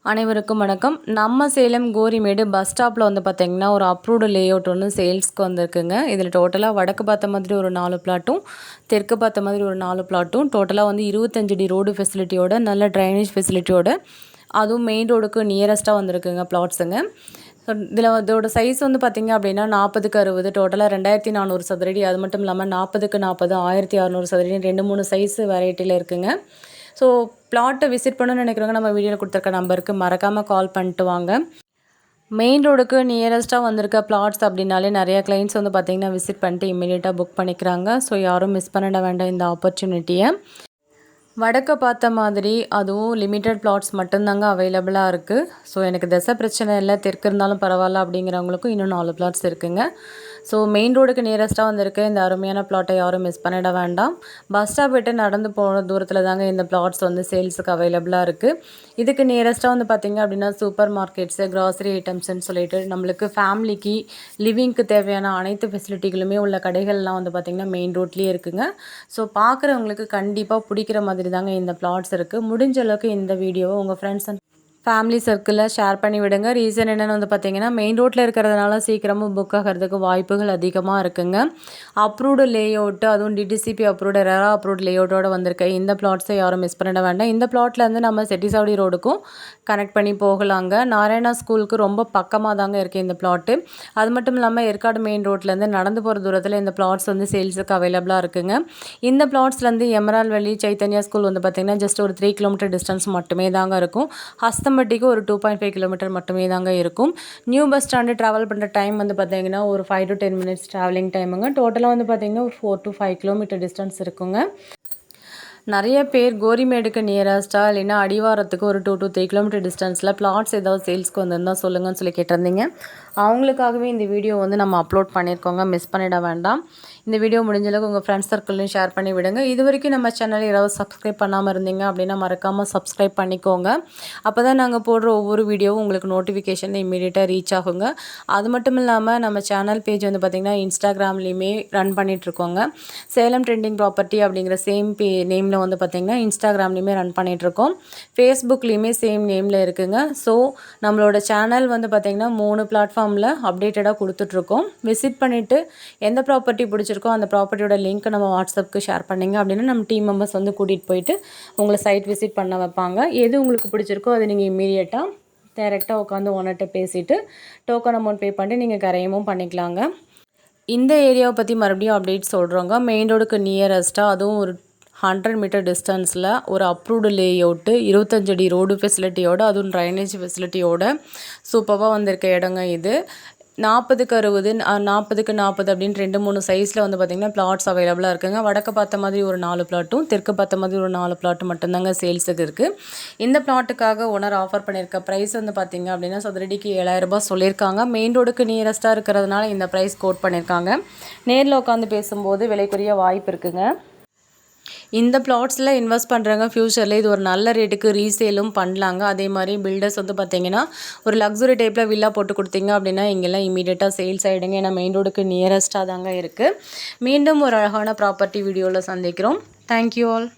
அனைவருக்கும் வணக்கம். நம்ம சேலம் கோரிமேடு பஸ் ஸ்டாப்பில் வந்து பார்த்திங்கன்னா ஒரு அப்ரூவ்டு லேஅவுட் ஒன்று சேல்ஸ்க்கு வந்திருக்குங்க. இதில் டோட்டலாக வடக்கு பார்த்த மாதிரி ஒரு 4 பிளாட்டும், தெற்கு பார்த்த மாதிரி ஒரு 4 பிளாட்டும், டோட்டலாக வந்து 25 அடி ரோடு ஃபெசிலிட்டியோட, நல்ல ட்ரைனேஜ் ஃபெசிலிட்டியோட, அதுவும் மெயின் ரோடுக்கு நியரஸ்ட்டாக வந்திருக்குங்க பிளாட்ஸுங்க. இதில் இதோட சைஸ் வந்து பார்த்திங்க அப்படின்னா 40க்கு 60, டோட்டலாக 2400 சதுரடி. அது மட்டும் இல்லாமல் 40க்கு 40, 1600 சதுரடி 2-3 சைஸ் வெரைட்டியில் இருக்குங்க. ஸோ பிளாட்டை விசிட் பண்ணணும்னு நினைக்கிறவங்க நம்ம வீடியோவில் கொடுத்துருக்க நம்பருக்கு மறக்காமல் கால் பண்ணிட்டு வாங்க. மெயின் ரோடுக்கு நியரஸ்ட்டாக வந்திருக்க பிளாட்ஸ் அப்படின்னாலே நிறைய கிளைண்ட்ஸ் வந்து பார்த்திங்கன்னா விசிட் பண்ணிட்டு இமீடியட்டாக புக் பண்ணிக்கிறாங்க. ஸோ யாரும் மிஸ் பண்ணிட வேண்டாம் இந்த ஆப்பர்ச்சுனிட்டியை. வடக்க பார்த்த மாதிரி அதுவும் லிமிட்டட் பிளாட்ஸ் மட்டும்தாங்க அவைலபிளாக இருக்குது. ஸோ எனக்கு திசை பிரச்சனை இல்லை, தெற்கு இருந்தாலும் பரவாயில்ல அப்படிங்கிறவங்களுக்கும் இன்னும் 4 பிளாட்ஸ் இருக்குங்க. ஸோ மெயின் ரோடுக்கு நியரஸ்ட்டாக வந்திருக்கு இந்த அருமையான பிளாட்டை யாரும் மிஸ் பண்ணிட வேண்டாம். பஸ் ஸ்டாப் விட்டு நடந்து போன தூரத்தில் தாங்க இந்த பிளாட்ஸ் வந்து சேல்ஸுக்கு அவைலபிளாக இருக்குது. இதுக்கு நியரஸ்ட்டாக வந்து பார்த்திங்க அப்படின்னா சூப்பர் மார்க்கெட்ஸு, கிராசரி ஐட்டம்ஸ்ன்னு சொல்லிட்டு நம்மளுக்கு ஃபேமிலிக்கு லிவிங்க்கு தேவையான அனைத்து ஃபெசிலிட்டிகளுமே உள்ள கடைகள்லாம் வந்து பார்த்திங்கன்னா மெயின் ரோட்லேயே இருக்குங்க. ஸோ பார்க்குறவங்களுக்கு கண்டிப்பாக பிடிக்கிற மாதிரி தாங்க இந்த பிளாட்ஸ் இருக்குது. முடிஞ்ச அளவுக்கு இந்த வீடியோவை உங்கள் ஃப்ரெண்ட்ஸ் அண்ட் ஃபேமிலி சர்க்கிளில் ஷேர் பண்ணி விடுங்க. ரீசன் என்னென்னு வந்து பார்த்திங்கன்னா மெயின் ரோட்டில் இருக்கிறதுனால சீக்கிரமாக புக் ஆகிறதுக்கு வாய்ப்புகள் அதிகமாக இருக்குங்க. அப்ரூவ்டு லேஅவுட்டு, அதுவும் டிடிசிபி அப்ரூவ்டு, ரெரா அப்ரூவ்டு லேஅவுட்டோடு வந்திருக்க இந்த பிளாட்ஸை யாரும் மிஸ் பண்ணிட வேண்டாம். இந்த பிளாட்லேருந்து நம்ம செட்டிசாவடி ரோடுக்கும் கனெக்ட் பண்ணி போகலாங்க. நாராயணா ஸ்கூலுக்கு ரொம்ப பக்கமாக தாங்க இருக்குது இந்த பிளாட்டு. அது மட்டும் இல்லாமல் ஏற்காடு மெயின் ரோட்லேருந்து நடந்து போகிற தூரத்தில் இந்த பிளாட்ஸ் வந்து சேல்ஸுக்கு அவைலபிளாக இருக்குங்க. இந்த பிளாட்ஸ்லேருந்து எமரால் வேலி சைத்தன்யா ஸ்கூல் வந்து பார்த்திங்கன்னா ஜஸ்ட் ஒரு 3 கிலோமீட்டர் டிஸ்டன்ஸ் மட்டுமே தாங்க இருக்கும். ஹஸ்தம்பட்டிக்கு ஒரு 2.5 கிலோமீட்டர் மட்டுமே தாங்க இருக்கும். நியூ பஸ் ஸ்டாண்டு ட்ராவல் பண்ணுற டைம் வந்து பார்த்திங்கன்னா ஒரு 5 to 10 மினிட்ஸ் ட்ராவலிங் டைமுங்க. டோட்டலாக வந்து பார்த்திங்கன்னா ஒரு 4 to 5 கிலோமீட்டர் டிஸ்டன்ஸ் இருக்குங்க. நிறைய பேர் கோரிமேடுக்கு நியரஸ்ட்டாக இல்லைன்னா அடிவாரத்துக்கு ஒரு 2 to 3 கிலோமீட்டர் டிஸ்டன்ஸில் பிளாட்ஸ் ஏதாவது சேல்ஸ்க்கு வந்திருந்தால் சொல்லுங்கன்னு சொல்லி கேட்டிருந்தீங்க. அவங்களுக்காகவே இந்த வீடியோ வந்து நம்ம அப்லோட் பண்ணியிருக்கோங்க, மிஸ் பண்ணிட வேண்டாம். இந்த வீடியோ முடிஞ்சளவுக்கு உங்கள் ஃப்ரெண்ட்ஸ் சர்க்கிள்லையும் ஷேர் பண்ணி விடுங்க. இது வரைக்கும் நம்ம சேனல் யாராவது சப்ஸ்கிரைப் பண்ணாமல் இருந்தீங்க அப்படின்னா மறக்காமல் சப்ஸ்கிரைப் பண்ணிக்கோங்க. அப்போ தான் நாங்கள் போடுற ஒவ்வொரு வீடியோவும் உங்களுக்கு நோட்டிஃபிகேஷன் இம்மீடியட்டாக ரீச் ஆகுங்க. அது மட்டும் இல்லாமல் நம்ம சேனல் பேஜ் வந்து பார்த்திங்கன்னா இன்ஸ்டாகிராம்லேயுமே ரன் பண்ணிகிட்ருக்கோங்க. சேலம் ட்ரெண்டிங் ப்ராப்பர்ட்டி அப்படிங்கிற சேம் நேமில் வந்து பார்த்திங்கன்னா இன்ஸ்டாகிராம்லேயுமே ரன் பண்ணிகிட்ருக்கோம். ஃபேஸ்புக்லேயுமே சேம் நேமில் இருக்குங்க. ஸோ நம்மளோட சேனல் வந்து பார்த்திங்கன்னா 3 பிளாட்ஃபார்மில் அப்டேட்டடாக கொடுத்துட்ருக்கோம். விசிட் பண்ணிவிட்டு எந்த ப்ராப்பர்ட்டி பிடிச்சிருக்கோ அந்த ப்ராப்பர்ட்டியோட லிங்க்கை நம்ம வாட்ஸ்அப்புக்கு ஷேர் பண்ணிங்க அப்படின்னா நம்ம டீம் மெம்பர்ஸ் வந்து கூட்டிகிட்டு போயிட்டு உங்களை சைட் விசிட் பண்ண வைப்பாங்க. எது உங்களுக்கு பிடிச்சிருக்கோ அதை நீங்கள் இம்மீடியட்டாக டைரெக்டாக உட்காந்து ஓனர்கிட்ட பேசிவிட்டு டோக்கன் அமௌண்ட் பே பண்ணிட்டு நீங்கள் கரையமும் பண்ணிக்கலாங்க. இந்த ஏரியாவை பற்றி மறுபடியும் அப்டேட் சொல்கிறோங்க. மெயின் ரோடுக்கு நியரஸ்ட்டாக அதுவும் ஒரு 100 மீட்டர் டிஸ்டன்ஸில் ஒரு அப்ரூவ்டு லேஅவுட்டு, 25 அடி ரோடு ஃபெசிலிட்டியோட, அதுவும் ட்ரைனேஜ் ஃபெசிலிட்டியோட சூப்பராக வந்திருக்க இடங்க இது. 40க்கு 60, 40க்கு 40 அப்படின்னு 2-3 சைஸில் வந்து பார்த்திங்கன்னா பிளாட்ஸ் அவைலபிளாக இருக்குங்க. வடக்கு பார்த்த மாதிரி ஒரு 4 பிளாட்டும், தெற்கு பார்த்த மாதிரி ஒரு 4 பிளாட்டும் மட்டும்தாங்க சேல்ஸுக்கு இருக்குது. இந்த பிளாட்டுக்காக ஓனர் ஆஃபர் பண்ணியிருக்க ப்ரைஸ் வந்து பார்த்திங்க அப்படின்னா சதுரடிக்கு 7000 ரூபாய் சொல்லியிருக்காங்க. மெயின் ரோடுக்கு நியரஸ்ட்டாக இருக்கிறதுனால இந்த ப்ரைஸ் கோட் பண்ணியிருக்காங்க. நேரில் உட்காந்து பேசும்போது விலைக்குரிய வாய்ப்பு இருக்குங்க. இந்த பிளாட்ஸில் இன்வெஸ்ட் பண்ணுறவங்க ஃப்யூச்சரில் இது ஒரு நல்ல ரேட்டுக்கு ரீசேலும் பண்ணலாங்க. அதே மாதிரி பில்டர்ஸ் வந்து பார்த்திங்கன்னா ஒரு லக்ஸுரி டைப்பில் வில்லா போட்டு கொடுத்தீங்க அப்படின்னா இங்கெல்லாம் இமீடியட்டாக சேல்ஸ் ஆகிடுங்க. ஏன்னா மெயின் ரோடுக்கு நியரஸ்ட்டாக தாங்க இருக்குது. மீண்டும் ஒரு அழகான ப்ராப்பர்ட்டி வீடியோவில் சந்திக்கிறோம். Thank you all.